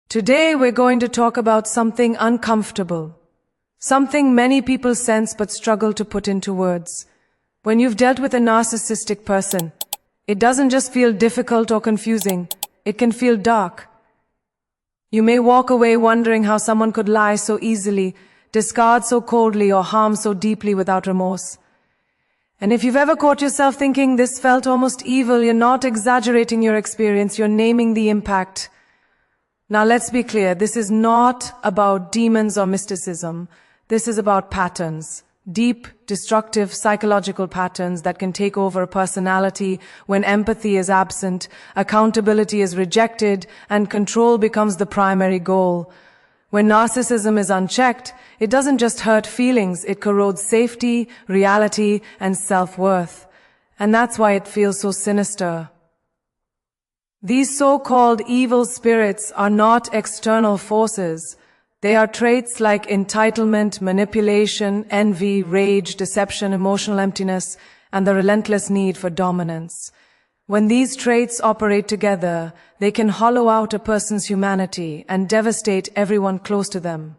Today we're going to talk about something uncomfortable, something many people sense but struggle to put into words. When you've dealt with a narcissistic person, it doesn't just feel difficult or confusing, it can feel dark. You may walk away wondering how someone could lie so easily, discard so coldly, or harm so deeply without remorse. And if you've ever caught yourself thinking this felt almost evil, you're not exaggerating your experience, you're naming the impact. Now let's be clear, this is not about demons or mysticism. This is about patterns. Deep, destructive psychological patterns that can take over a personality when empathy is absent, accountability is rejected, and control becomes the primary goal. When narcissism is unchecked, it doesn't just hurt feelings, it corrodes safety, reality, and self-worth. And that's why it feels so sinister. These so-called evil spirits are not external forces. They are traits like entitlement, manipulation, envy, rage, deception, emotional emptiness, and the relentless need for dominance. When these traits operate together, they can hollow out a person's humanity and devastate everyone close to them.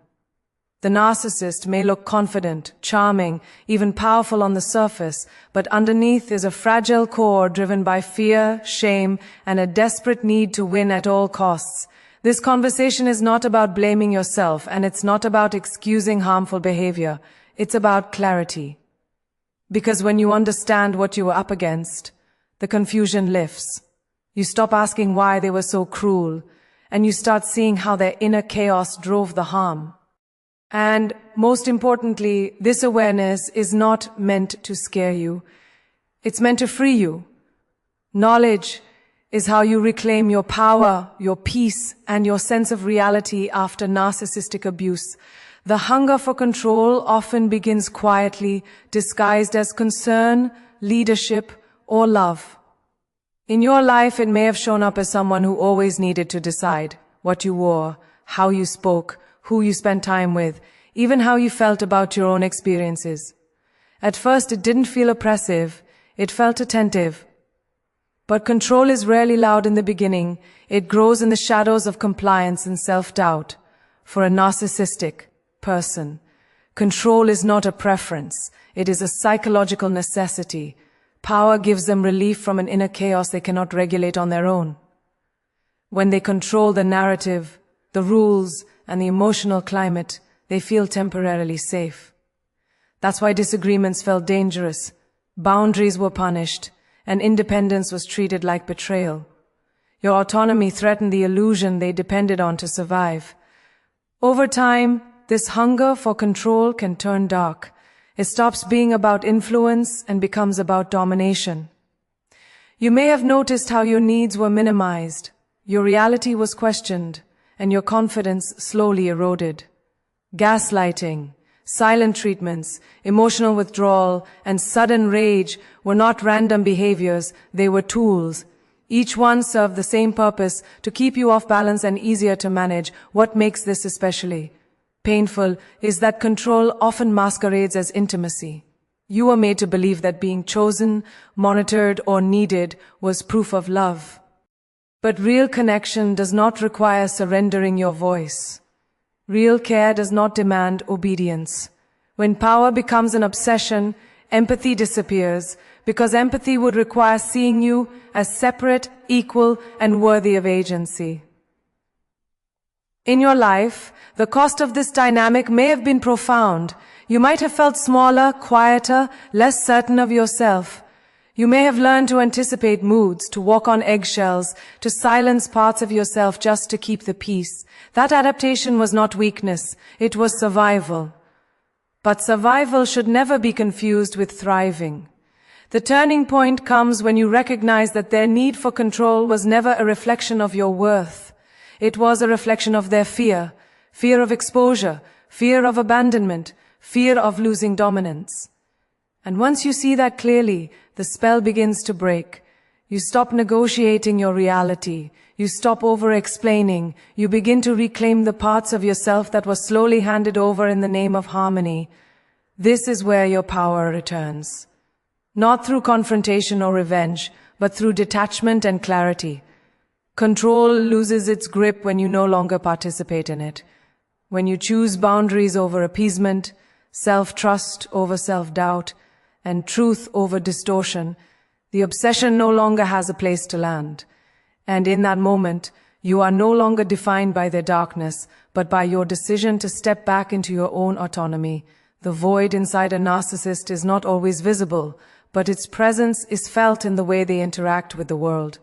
The narcissist may look confident, charming, even powerful on the surface, but underneath is a fragile core driven by fear, shame, and a desperate need to win at all costs. This conversation is not about blaming yourself, and it's not about excusing harmful behavior. It's about clarity. Because when you understand what you are up against, the confusion lifts. You stop asking why they were so cruel, and you start seeing how their inner chaos drove the harm. And most importantly, this awareness is not meant to scare you. It's meant to free you. Knowledge is how you reclaim your power, your peace, and your sense of reality after narcissistic abuse. The hunger for control often begins quietly, disguised as concern, leadership, or love. In your life, it may have shown up as someone who always needed to decide what you wore, how you spoke, who you spent time with, even how you felt about your own experiences. At first, it didn't feel oppressive, it felt attentive. But control is rarely loud in the beginning. It grows in the shadows of compliance and self-doubt. For a narcissistic person, control is not a preference, it is a psychological necessity. Power gives them relief from an inner chaos they cannot regulate on their own. When they control the narrative, the rules, and the emotional climate, they feel temporarily safe. That's why disagreements felt dangerous, boundaries were punished, and independence was treated like betrayal. Your autonomy threatened the illusion they depended on to survive. Over time, this hunger for control can turn dark. It stops being about influence and becomes about domination. You may have noticed how your needs were minimized, your reality was questioned, and your confidence slowly eroded. Gaslighting, silent treatments, emotional withdrawal, and sudden rage were not random behaviors, they were tools. Each one served the same purpose, to keep you off balance and easier to manage. What makes this especially painful is that control often masquerades as intimacy. You were made to believe that being chosen, monitored, or needed was proof of love. But real connection does not require surrendering your voice. Real care does not demand obedience. When power becomes an obsession, empathy disappears, because empathy would require seeing you as separate, equal, and worthy of agency. In your life, the cost of this dynamic may have been profound. You might have felt smaller, quieter, less certain of yourself. You may have learned to anticipate moods, to walk on eggshells, to silence parts of yourself just to keep the peace. That adaptation was not weakness, it was survival. But survival should never be confused with thriving. The turning point comes when you recognize that their need for control was never a reflection of your worth. It was a reflection of their fear, fear of exposure, fear of abandonment, fear of losing dominance. And once you see that clearly, the spell begins to break. You stop negotiating your reality. You stop over-explaining. You begin to reclaim the parts of yourself that were slowly handed over in the name of harmony. This is where your power returns. Not through confrontation or revenge, but through detachment and clarity. Control loses its grip when you no longer participate in it. When you choose boundaries over appeasement, self-trust over self-doubt, and truth over distortion, the obsession no longer has a place to land. And in that moment, you are no longer defined by their darkness, but by your decision to step back into your own autonomy. The void inside a narcissist is not always visible, but its presence is felt in the way they interact with the world.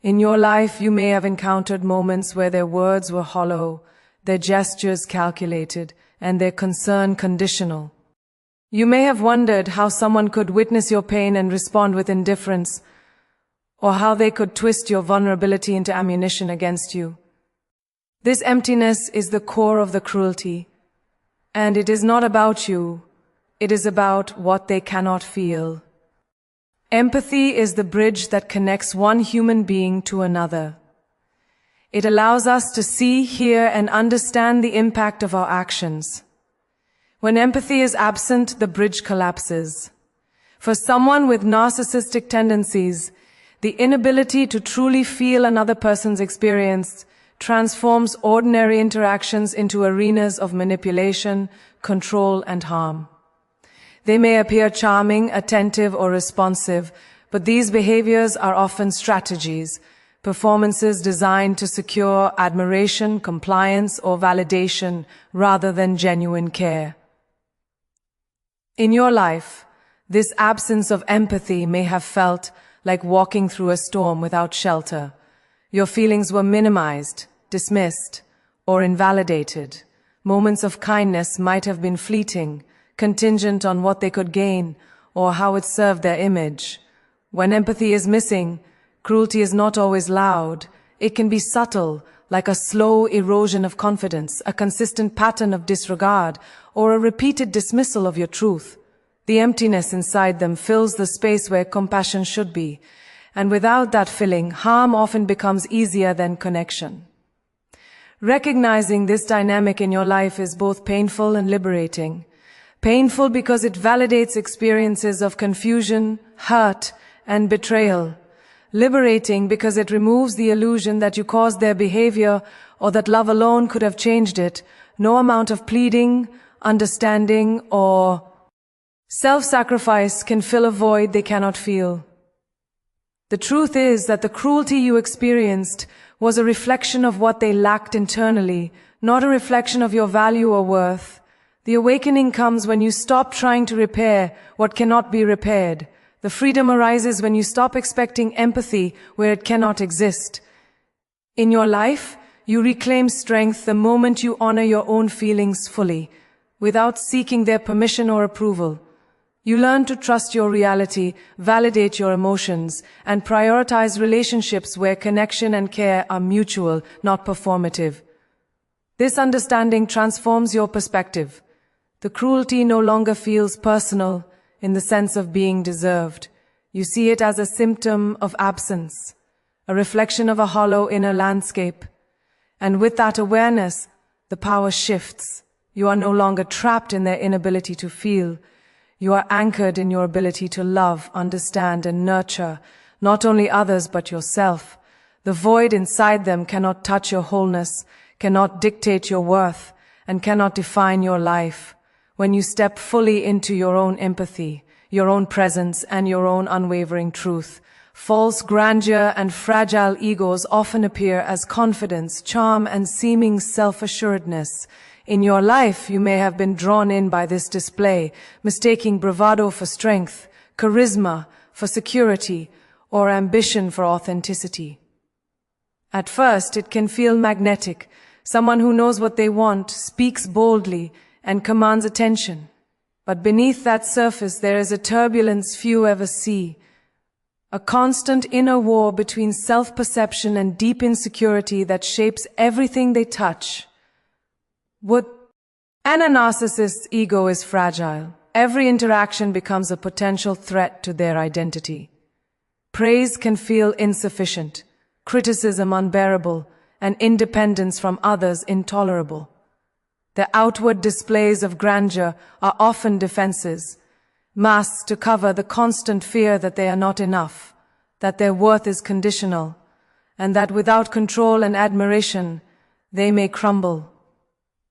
In your life, you may have encountered moments where their words were hollow, their gestures calculated, and their concern conditional. You may have wondered how someone could witness your pain and respond with indifference, or how they could twist your vulnerability into ammunition against you. This emptiness is the core of the cruelty, and it is not about you, it is about what they cannot feel. Empathy is the bridge that connects one human being to another. It allows us to see, hear, and understand the impact of our actions. When empathy is absent, the bridge collapses. For someone with narcissistic tendencies, the inability to truly feel another person's experience transforms ordinary interactions into arenas of manipulation, control, and harm. They may appear charming, attentive, or responsive, but these behaviors are often strategies, performances designed to secure admiration, compliance, or validation rather than genuine care. In your life, this absence of empathy may have felt like walking through a storm without shelter. Your feelings were minimized, dismissed, or invalidated. Moments of kindness might have been fleeting, contingent on what they could gain or how it served their image. When empathy is missing, cruelty is not always loud. It can be subtle, like a slow erosion of confidence, a consistent pattern of disregard, or a repeated dismissal of your truth. The emptiness inside them fills the space where compassion should be, and without that filling, harm often becomes easier than connection. Recognizing this dynamic in your life is both painful and liberating. Painful because it validates experiences of confusion, hurt, and betrayal. Liberating because it removes the illusion that you caused their behavior or that love alone could have changed it. No amount of pleading, understanding, or self-sacrifice can fill a void they cannot feel. The truth is that the cruelty you experienced was a reflection of what they lacked internally, not a reflection of your value or worth. The awakening comes when you stop trying to repair what cannot be repaired. The freedom arises when you stop expecting empathy where it cannot exist. In your life, you reclaim strength the moment you honor your own feelings fully, without seeking their permission or approval. You learn to trust your reality, validate your emotions, and prioritize relationships where connection and care are mutual, not performative. This understanding transforms your perspective. The cruelty no longer feels personal in the sense of being deserved. You see it as a symptom of absence, a reflection of a hollow inner landscape. And with that awareness, the power shifts. You are no longer trapped in their inability to feel. You are anchored in your ability to love, understand, and nurture not only others but yourself. The void inside them cannot touch your wholeness, cannot dictate your worth, and cannot define your life. When you step fully into your own empathy, your own presence, and your own unwavering truth, false grandeur and fragile egos often appear as confidence, charm, and seeming self-assuredness. In your life, you may have been drawn in by this display, mistaking bravado for strength, charisma for security, or ambition for authenticity. At first, it can feel magnetic. Someone who knows what they want, speaks boldly, and commands attention. But beneath that surface, there is a turbulence few ever see. A constant inner war between self-perception and deep insecurity that shapes everything they touch. And a narcissist's ego is fragile. Every interaction becomes a potential threat to their identity. Praise can feel insufficient, criticism unbearable, and independence from others intolerable. The outward displays of grandeur are often defenses, masks to cover the constant fear that they are not enough, that their worth is conditional, and that without control and admiration, they may crumble.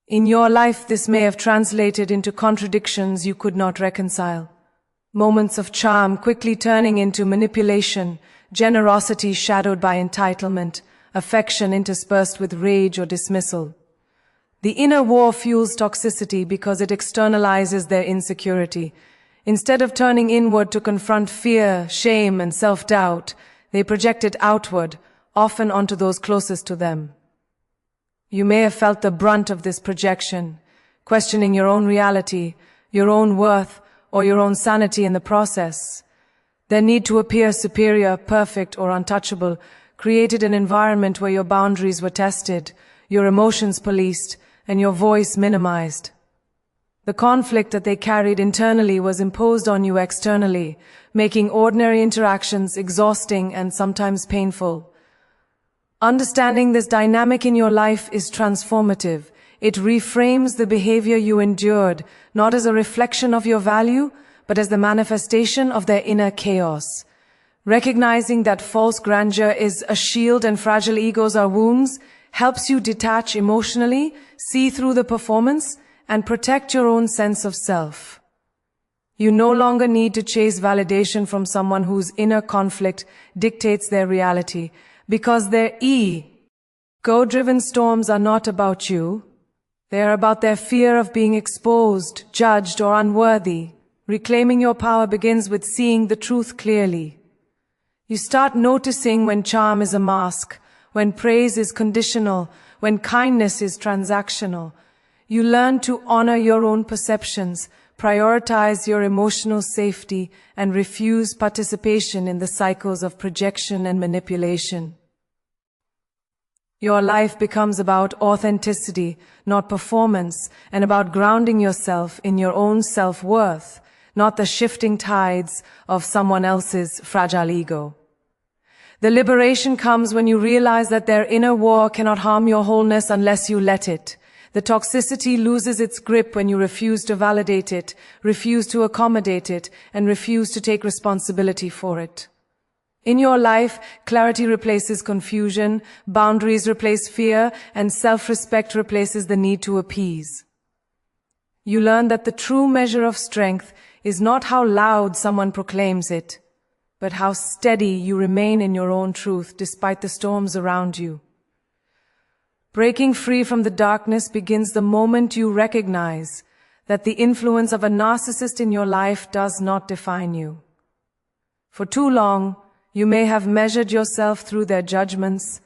In your life, this may have translated into contradictions you could not reconcile. Moments of charm quickly turning into manipulation, generosity shadowed by entitlement, affection interspersed with rage or dismissal. The inner war fuels toxicity because it externalizes their insecurity. Instead of turning inward to confront fear, shame, and self-doubt, they project it outward, often onto those closest to them. You may have felt the brunt of this projection, questioning your own reality, your own worth, or your own sanity in the process. Their need to appear superior, perfect, or untouchable created an environment where your boundaries were tested, your emotions policed, and your voice minimized. The conflict that they carried internally was imposed on you externally, making ordinary interactions exhausting and sometimes painful. Understanding this dynamic in your life is transformative. It reframes the behavior you endured, not as a reflection of your value, but as the manifestation of their inner chaos. Recognizing that false grandeur is a shield and fragile egos are wounds helps you detach emotionally, see through the performance, and protect your own sense of self. You no longer need to chase validation from someone whose inner conflict dictates their reality, because their ego-driven storms are not about you. They are about their fear of being exposed, judged, or unworthy. Reclaiming your power begins with seeing the truth clearly. You start noticing when charm is a mask, when praise is conditional, when kindness is transactional. You learn to honor your own perceptions, prioritize your emotional safety, and refuse participation in the cycles of projection and manipulation. Your life becomes about authenticity, not performance, and about grounding yourself in your own self-worth, not the shifting tides of someone else's fragile ego. The liberation comes when you realize that their inner war cannot harm your wholeness unless you let it. The toxicity loses its grip when you refuse to validate it, refuse to accommodate it, and refuse to take responsibility for it. In your life, clarity replaces confusion, boundaries replace fear, and self-respect replaces the need to appease. You learn that the true measure of strength is not how loud someone proclaims it, but how steady you remain in your own truth despite the storms around you. Breaking free from the darkness begins the moment you recognize that the influence of a narcissist in your life does not define you. For too long, you may have measured yourself through their judgments,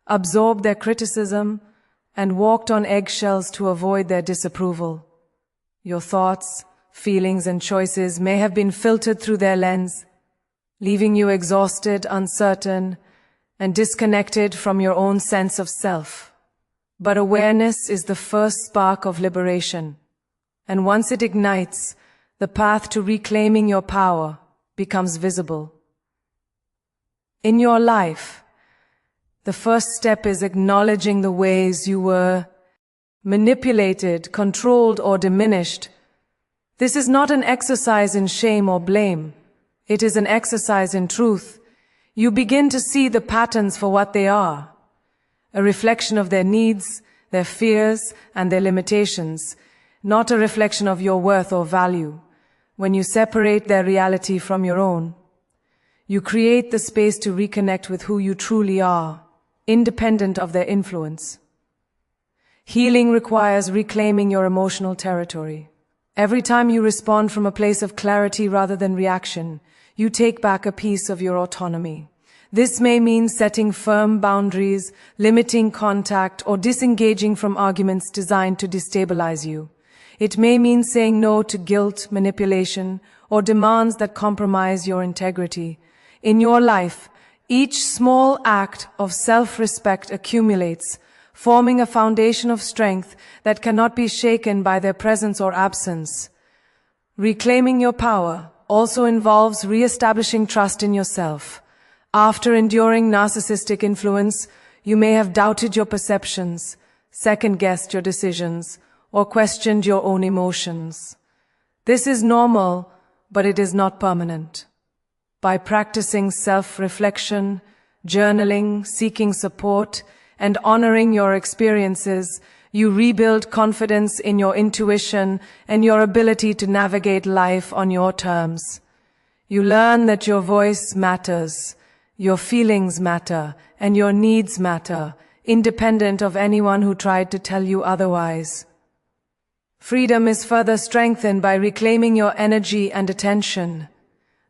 absorbed their criticism, and walked on eggshells to avoid their disapproval. Your thoughts, feelings, and choices may have been filtered through their lens, leaving you exhausted, uncertain, and disconnected from your own sense of self. But awareness is the first spark of liberation, and once it ignites, the path to reclaiming your power becomes visible. In your life, the first step is acknowledging the ways you were manipulated, controlled, or diminished. This is not an exercise in shame or blame. It is an exercise in truth. You begin to see the patterns for what they are, a reflection of their needs, their fears, and their limitations, not a reflection of your worth or value. When you separate their reality from your own, you create the space to reconnect with who you truly are, independent of their influence. Healing requires reclaiming your emotional territory. Every time you respond from a place of clarity rather than reaction, you take back a piece of your autonomy. This may mean setting firm boundaries, limiting contact, or disengaging from arguments designed to destabilize you. It may mean saying no to guilt, manipulation, or demands that compromise your integrity. In your life, each small act of self-respect accumulates, forming a foundation of strength that cannot be shaken by their presence or absence. Reclaiming your power also involves re-establishing trust in yourself. After enduring narcissistic influence, you may have doubted your perceptions, second-guessed your decisions, or questioned your own emotions. This is normal, but it is not permanent. By practicing self-reflection, journaling, seeking support, and honoring your experiences, you rebuild confidence in your intuition and your ability to navigate life on your terms. You learn that your voice matters, your feelings matter, and your needs matter, independent of anyone who tried to tell you otherwise. Freedom is further strengthened by reclaiming your energy and attention.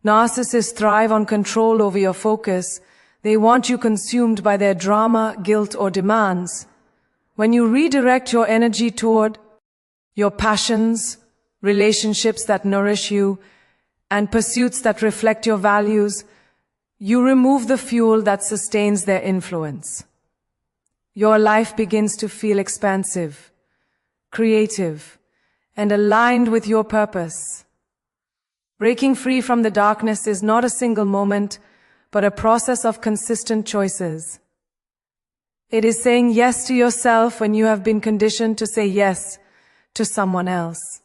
Narcissists thrive on control over your focus. They want you consumed by their drama, guilt, or demands. When you redirect your energy toward your passions, relationships that nourish you, and pursuits that reflect your values, you remove the fuel that sustains their influence. Your life begins to feel expansive, creative, and aligned with your purpose. Breaking free from the darkness is not a single moment, but a process of consistent choices. It is saying yes to yourself when you have been conditioned to say yes to someone else.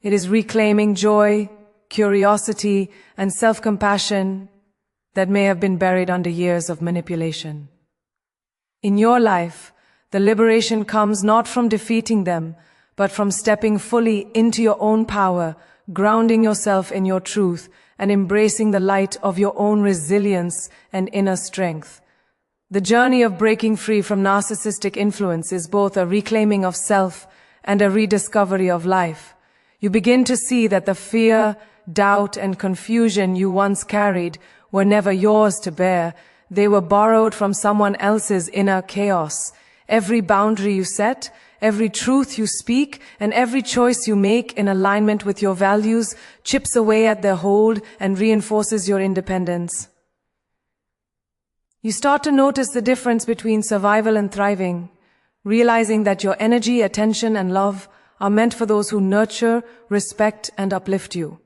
It is reclaiming joy, curiosity, and self-compassion that may have been buried under years of manipulation. In your life, the liberation comes not from defeating them, but from stepping fully into your own power, grounding yourself in your truth, and embracing the light of your own resilience and inner strength. The journey of breaking free from narcissistic influence is both a reclaiming of self and a rediscovery of life. You begin to see that the fear, doubt, and confusion you once carried were never yours to bear. They were borrowed from someone else's inner chaos. Every boundary you set, every truth you speak, and every choice you make in alignment with your values chips away at their hold and reinforces your independence. You start to notice the difference between survival and thriving, realizing that your energy, attention, and love are meant for those who nurture, respect, and uplift you.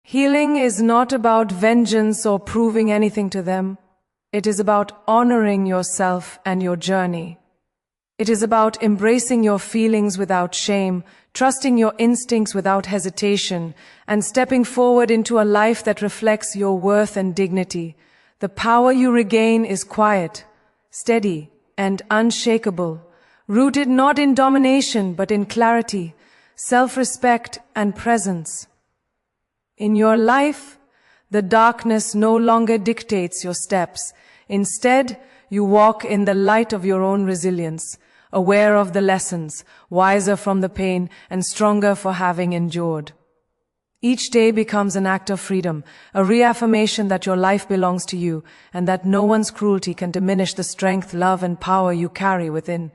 Healing is not about vengeance or proving anything to them. It is about honoring yourself and your journey. It is about embracing your feelings without shame, trusting your instincts without hesitation, and stepping forward into a life that reflects your worth and dignity. The power you regain is quiet, steady, and unshakable, rooted not in domination but in clarity, self-respect, and presence. In your life, the darkness no longer dictates your steps. Instead, you walk in the light of your own resilience, aware of the lessons, wiser from the pain, and stronger for having endured. Each day becomes an act of freedom, a reaffirmation that your life belongs to you, and that no one's cruelty can diminish the strength, love, and power you carry within.